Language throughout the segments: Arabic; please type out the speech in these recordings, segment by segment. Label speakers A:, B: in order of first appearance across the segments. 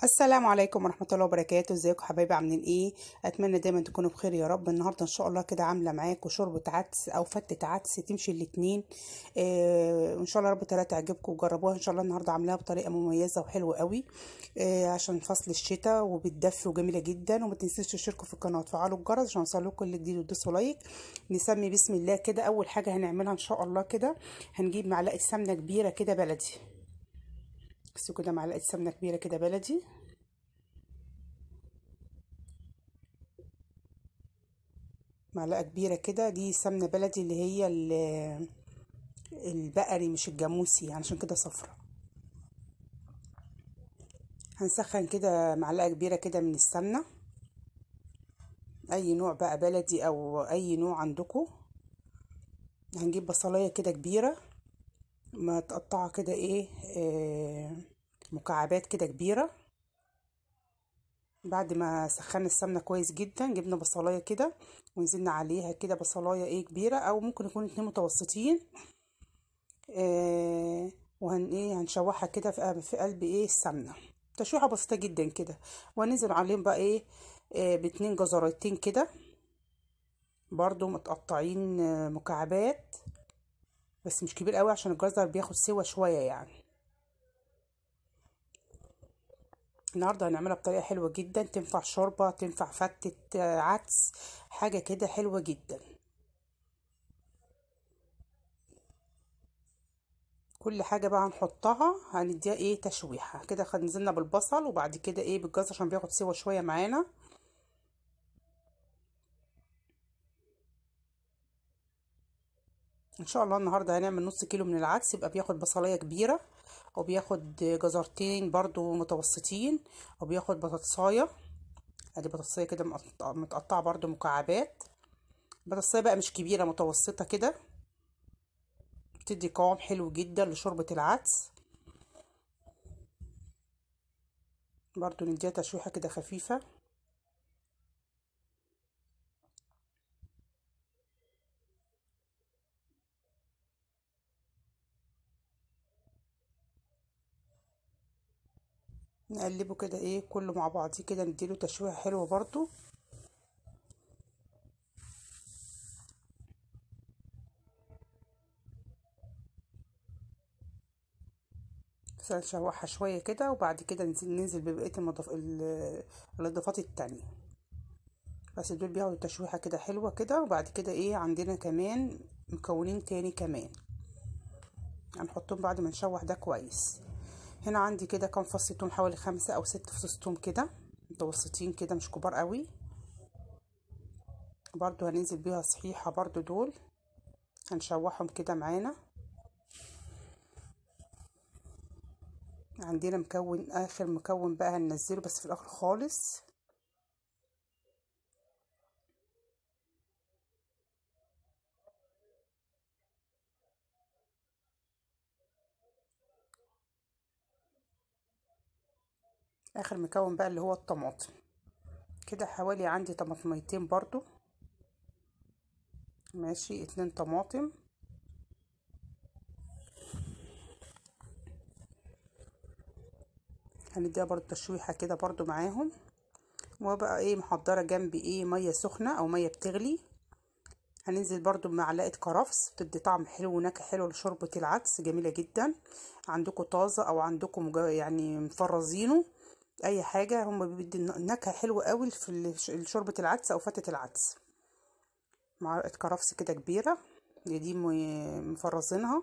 A: السلام عليكم ورحمة الله وبركاته. ازيكم حبايبي؟ عاملين ايه؟ اتمنى دايما تكونوا بخير يا رب. النهارده ان شاء الله كده عامله معاكم شوربه عدس او فتة عدس تمشي الاتنين. ان شاء الله رب تعالى تعجبكم وجربوها ان شاء الله. النهارده عاملاها بطريقه مميزه وحلوه قوي عشان فصل الشتاء وبتدفي وجميله جدا. وما تنسوش تشتركوا في القناه وتفعلوا الجرس عشان يوصلكم كل جديد وتدوسوا لايك. نسمي بسم الله كده. اول حاجه هنعملها ان شاء الله كده هنجيب معلقه سمنه كبيره كده بلدي. بس كده معلقه سمنه كبيره كده بلدي. معلقة كبيرة كده دي سمنة بلدي اللي هي البقري مش الجاموسي يعني عشان كده صفرة. هنسخن كده معلقة كبيرة كده من السمنة، اي نوع بقى بلدي او اي نوع عندكم. هنجيب بصلاية كده كبيرة ما تقطعها كده ايه مكعبات كده كبيرة. بعد ما سخنا السمنة كويس جدا جبنا بصلاية كده ونزلنا عليها كده بصلاية ايه كبيرة او ممكن يكون اتنين متوسطين. هنشوحها كده في قلب ايه السمنه. تشويحه بسيطه جدا كده. وهننزل عليهم بقى ايه باتنين جزرتين كده برضو متقطعين مكعبات، بس مش كبير قوي عشان الجزر بياخد سوا شويه يعني. النهارده هنعملها بطريقه حلوه جدا، تنفع شوربه تنفع فتة عدس، حاجه كده حلوه جدا. كل حاجة بقى هنحطها هنديها ايه تشويحة كده. نزلنا بالبصل وبعد كده ايه بالجزر عشان بياخد سوا شوية معانا. ان شاء الله النهاردة هنعمل نص كيلو من العدس، يبقى بياخد بصلاية كبيرة وبياخد جزرتين برضو متوسطين وبياخد بطاطساية. ادي بطاطساية كده متقطعة برضو مكعبات. بطاطساية بقى مش كبيرة متوسطة كده، بتدي قوام حلو جدا لشوربة العدس. برضو نديها تشويحة كده خفيفة. نقلبه كده ايه كله مع بعضيه كده نديله تشويحة حلوة برضو. بس نشوحها شوية كده وبعد كده ننزل ببقية الاضافات التانية. بس دول بياخدوا تشويحة كده حلوة كده. وبعد كده ايه عندنا كمان مكونين تاني كمان هنحطهم بعد ما نشوح ده كويس. هنا عندي كده كام فص توم، حوالي 5 أو 6 فصوص توم كده متوسطين كده مش كبار قوي. برضو هننزل بيها صحيحة برضو دول هنشوحهم كده معانا. عندنا مكون اخر مكون بقى هننزله بس في الاخر خالص. اخر مكون بقى اللي هو الطماطم. كده حوالي عندي طماطميتين برضو، ماشي 2 طماطم. هنديها برضو تشويحة كده برضو معاهم. وبقى ايه محضرة جنبي ايه مية سخنة او مية بتغلي. هننزل برضو بمعلقة كرفس بتدي طعم حلو ونكهة حلوة لشوربة العدس جميلة جدا. عندكم طازة او عندكم يعني مفرزينه اي حاجة، هم بيدي نكهة حلوة قوي في شوربة العدس او فتة العدس. معلقة كرفس كده كبيرة دي مفرزينها.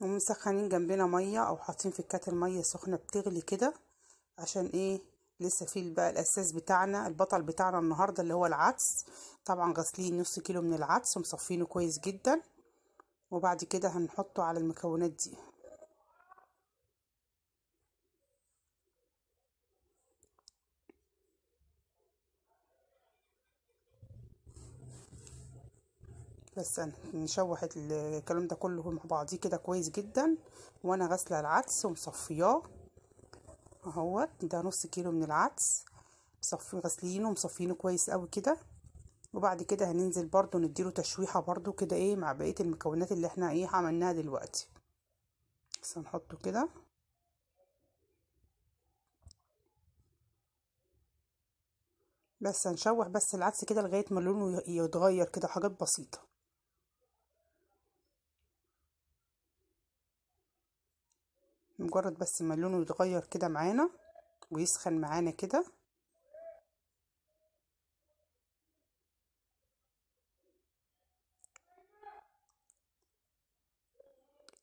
A: ومسخنين جنبنا مية او حاطين في الكاتل مية سخنة بتغلي كده عشان ايه لسه في بقى الاساس بتاعنا البطل بتاعنا النهارده اللي هو العدس. طبعا غاسلين نص كيلو من العدس ومصفينه كويس جدا. وبعد كده هنحطه على المكونات دي. بس نشوح الكلام ده كله مع بعضيه كده كويس جدا. وانا غاسله العدس ومصفياه اهوت. ده نص كيلو من العدس غاسلينه ومصفينه كويس قوي كده. وبعد كده هننزل برضو نديله تشويحة برضو كده ايه مع بقية المكونات اللي احنا ايه عملناها دلوقتي. بس هنحطه كده. بس هنشوح بس العدس كده لغاية ما لونه يتغير كده، حاجات بسيطة. مجرد بس ما لونه يتغير كده معانا ويسخن معانا كده.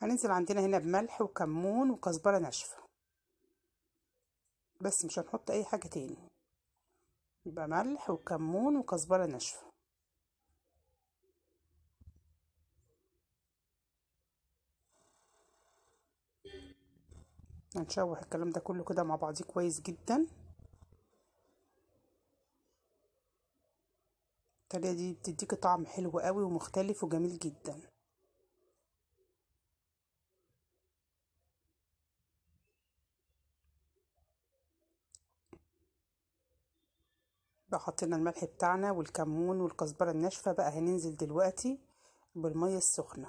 A: هننزل عندنا هنا بملح وكمون وكزبرة ناشفة، بس مش هنحط اي حاجة تاني، يبقى ملح وكمون وكزبرة ناشفة. هنشوح الكلام ده كله كده مع بعضيه كويس جدا. الطريقة دي بتديكي طعم حلو قوي ومختلف وجميل جدا. بقى حطينا الملح بتاعنا والكمون والكزبرة الناشفة، بقى هننزل دلوقتي بالمية السخنة.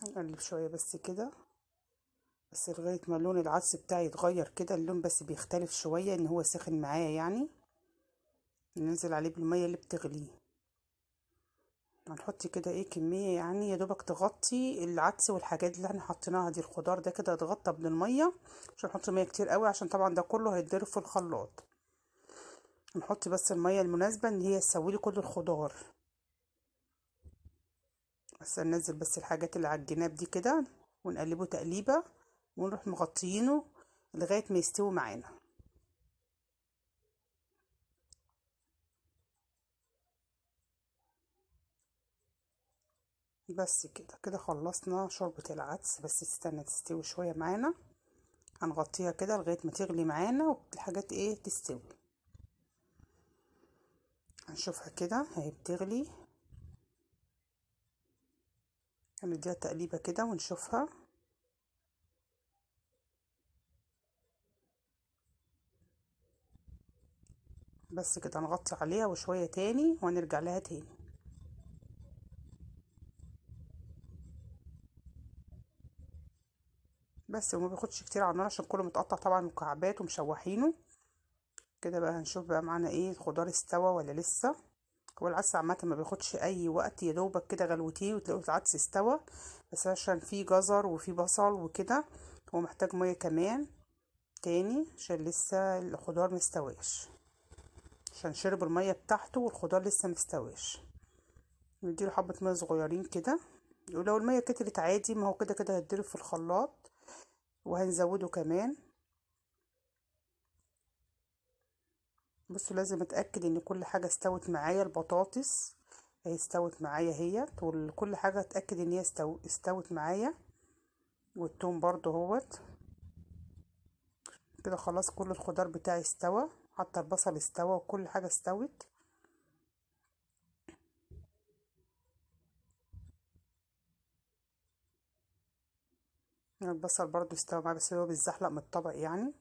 A: هنقلب شوية بس كده، بس لغاية ما لون العدس بتاعي يتغير كده، اللون بس بيختلف شوية ان هو سخن معايا يعني. ننزل عليه بالمية اللي بتغليه. هنحط كده ايه كمية يعني يا دوبك تغطي العدس والحاجات اللي احنا حطيناها دي، الخضار ده كده اتغطى بالمية، مش هنحط مية كتير قوي عشان طبعا ده كله هيتضرب في الخلاط. نحط بس المية المناسبة ان هي تسويلي كل الخضار. بس ننزل بس الحاجات اللي على الجناب دي كده ونقلبه تقليبة، ونروح مغطيينه لغاية ما يستوي معانا. بس كده كده خلصنا شوربة العدس، بس استنى تستوي شوية معانا. هنغطيها كده لغاية ما تغلي معانا والحاجات ايه تستوي. هنشوفها كده اهي بتغلي، هنديها تقليبة كده ونشوفها. بس كده نغطي عليها وشوية تاني وهنرجع لها تاني. بس وما بياخدش كتير على النار عشان كله متقطع طبعا مكعبات ومشوحينه كده. بقى هنشوف بقى معانا ايه الخضار استوى ولا لسه. هو العدس عامة ما بياخدش اي وقت، يا دوبك كده غلوتيه وتلاقوا العدس استوى، بس عشان فيه جزر وفيه بصل وكده هو محتاج مية كمان تاني عشان لسه الخضار مستواش، عشان شرب المية بتاعته والخضار لسه مستواش. نديله حبة مية صغيرين كده، ولو المية كترت عادي ما هو كده كده هيتضرب في الخلاط، وهنزوده كمان. بصوا لازم اتاكد ان كل حاجه استوت معايا. البطاطس هي استوت معايا هي، وكل حاجه اتاكد ان هي استوت معايا، والثوم برضو اهوت كده. خلاص كل الخضار بتاعي استوى، حتى البصل استوى وكل حاجه استوت. البصل برضو استوى معايا بس هو بيتزحلق من الطبق يعني.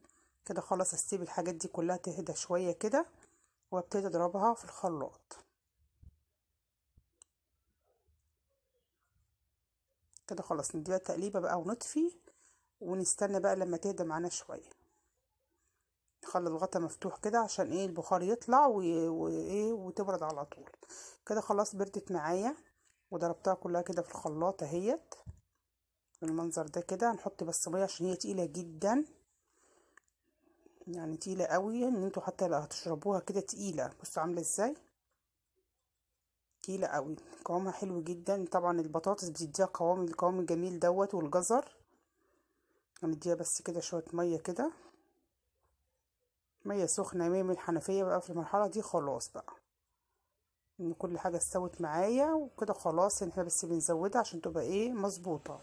A: كده خلاص هسيب الحاجات دي كلها تهدى شويه كده وابتدي اضربها في الخلاط. كده خلاص نديها تقليبه بقى ونطفي ونستنى بقى لما تهدى معانا شويه. نخلي الغطا مفتوح كده عشان ايه البخار يطلع وايه وتبرد على طول. كده خلاص بردت معايا وضربتها كلها كده في الخلاط اهيت بالمنظر ده كده. هنحط بس ميه عشان هي تقيله جدا، يعني تقيله قوي ان انتوا حتى لو هتشربوها كده تقيله. بصوا عامله ازاي تقيله قوي، قوامها حلو جدا. طبعا البطاطس بتديها القوام الجميل دوت والجزر. هنديها بس كده شويه ميه كده، ميه سخنه ميه من الحنفيه بقى. في المرحله دي خلاص بقى ان كل حاجه استوت معايا وكده خلاص، احنا بس بنزودها عشان تبقى ايه مظبوطه،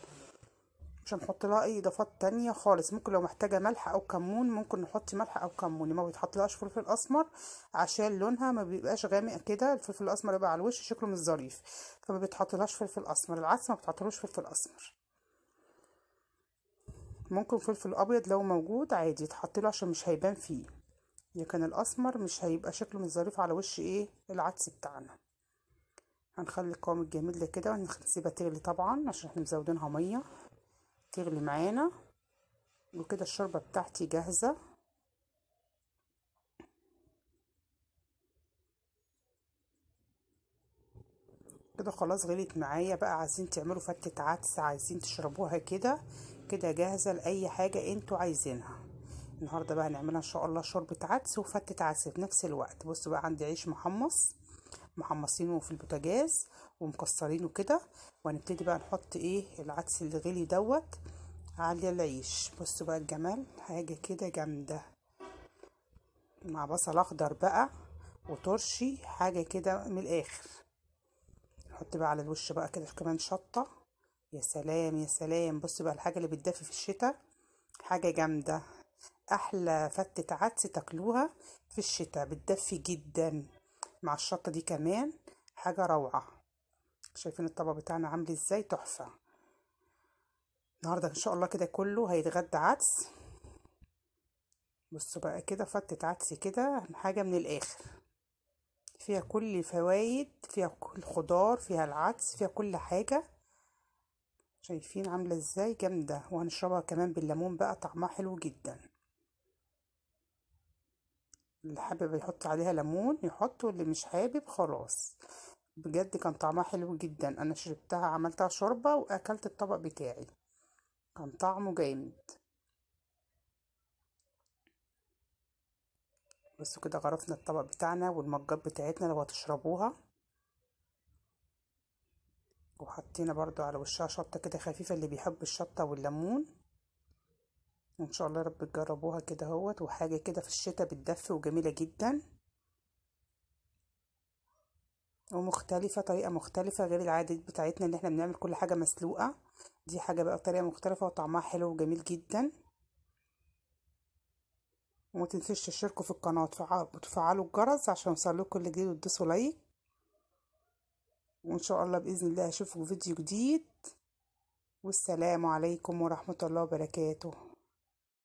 A: مش هنحط لها اي اضافات تانية خالص. ممكن لو محتاجة ملح او كمون ممكن نحط ملح او كمون، ما بيتحطلهاش فلفل اسمر عشان لونها ما بيبقاش غامق كده. الفلفل الاسمر يبقى على الوش شكله مش ظريف، فما بيتحطلهاش فلفل اسمر. العدس ما بتحطلوش فلفل اسمر. ممكن فلفل ابيض لو موجود عادي يتحطله عشان مش هيبان فيه، لكن الاسمر مش هيبقى شكله مش ظريف على وش ايه العدس بتاعنا. هنخلي القوام الجميل ده كده ونسيبها تغلي طبعا عشان احنا مزودينها ميه، تغلي معانا. وكده الشوربه بتاعتي جاهزه. كده خلاص غليت معايا. بقى عايزين تعملوا فتة عدس، عايزين تشربوها كده كده جاهزة لأي حاجة انتوا عايزينها. النهاردة بقى هنعملها ان شاء الله شوربة عدس وفتة عدس في نفس الوقت. بصوا بقى عندي عيش محمصينه في البوتاجاز ومكسرينه كده، وهنبتدي بقى نحط ايه العدس اللي غلي دوت على العيش. بصوا بقى الجمال، حاجة كده جامدة مع بصل اخضر بقى وترشي، حاجة كده من الاخر. نحط بقى على الوش بقى كده كمان شطة. يا سلام يا سلام. بص بقى الحاجة اللي بتدفي في الشتاء حاجة جامدة. احلى فتة عدس تاكلوها في الشتاء، بتدفي جدا مع الشطة دي كمان، حاجة روعة. شايفين الطبق بتاعنا عامل ازاي؟ تحفة. النهاردة ان شاء الله كده كله هيتغدى عدس. بصوا بقى كده فتة عدس كده حاجة من الاخر، فيها كل الفوايد، فيها كل خضار، فيها العدس، فيها كل حاجة. شايفين عاملة ازاي؟ جامدة. وهنشربها كمان بالليمون بقى، طعمها حلو جدا. اللي حابب يحط عليها ليمون يحط، واللي مش حابب خلاص. بجد كان طعمها حلو جدا. انا شربتها، عملتها شوربة واكلت الطبق بتاعي، كان طعمه جامد. بصوا كده غرفنا الطبق بتاعنا والمجات بتاعتنا لو هتشربوها، وحطينا برضو على وشها شطة كده خفيفة اللي بيحب الشطة والليمون. وان شاء الله يا رب تجربوها كده اهوت. وحاجة كده في الشتاء بتدفي وجميلة جدا ومختلفة، طريقة مختلفة غير العادات بتاعتنا اللي احنا بنعمل كل حاجة مسلوقة. دي حاجة بقى طريقة مختلفة وطعمها حلو وجميل جدا. وما تنسوش تشتركوا في القناة وتفعلوا الجرس عشان يوصلكوا كل جديد، وتدوسوا لايك. وان شاء الله بإذن الله اشوفكم فيديو جديد. والسلام عليكم ورحمة الله وبركاته.